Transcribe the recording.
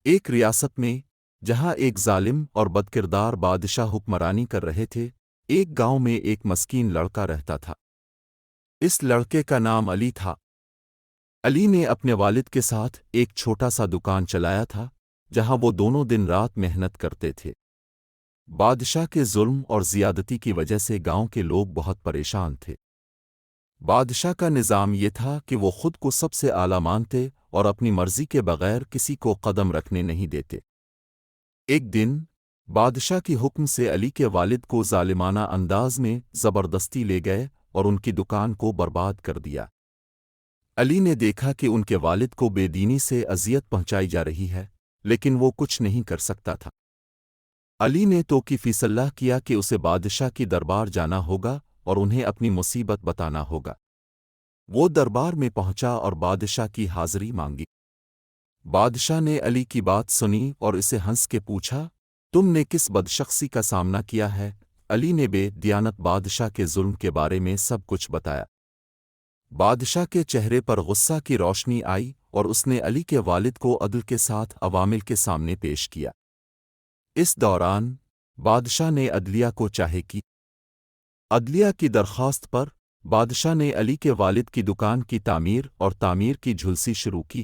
ایک ریاست میں جہاں ایک ظالم اور بدکردار بادشاہ حکمرانی کر رہے تھے، ایک گاؤں میں ایک مسکین لڑکا رہتا تھا۔ اس لڑکے کا نام علی تھا۔ علی نے اپنے والد کے ساتھ ایک چھوٹا سا دکان چلایا تھا، جہاں وہ دونوں دن رات محنت کرتے تھے۔ بادشاہ کے ظلم اور زیادتی کی وجہ سے گاؤں کے لوگ بہت پریشان تھے۔ بادشاہ کا نظام یہ تھا کہ وہ خود کو سب سے اعلیٰ مانتے اور اپنی مرضی کے بغیر کسی کو قدم رکھنے نہیں دیتے۔ ایک دن بادشاہ کی حکم سے علی کے والد کو ظالمانہ انداز میں زبردستی لے گئے اور ان کی دکان کو برباد کر دیا۔ علی نے دیکھا کہ ان کے والد کو بے دینی سے اذیت پہنچائی جا رہی ہے، لیکن وہ کچھ نہیں کر سکتا تھا۔ علی نے تو کی فیصلہ کیا کہ اسے بادشاہ کی دربار جانا ہوگا اور انہیں اپنی مصیبت بتانا ہوگا۔ وہ دربار میں پہنچا اور بادشاہ کی حاضری مانگی۔ بادشاہ نے علی کی بات سنی اور اسے ہنس کے پوچھا، تم نے کس بدشخصی کا سامنا کیا ہے؟ علی نے بے دیانت بادشاہ کے ظلم کے بارے میں سب کچھ بتایا۔ بادشاہ کے چہرے پر غصہ کی روشنی آئی اور اس نے علی کے والد کو عدل کے ساتھ عوامل کے سامنے پیش کیا۔ اس دوران بادشاہ نے عدلیہ کو چاہے کی۔ عدلیہ کی درخواست پر بادشاہ نے علی کے والد کی دکان کی تعمیر کی جھلسی شروع کی۔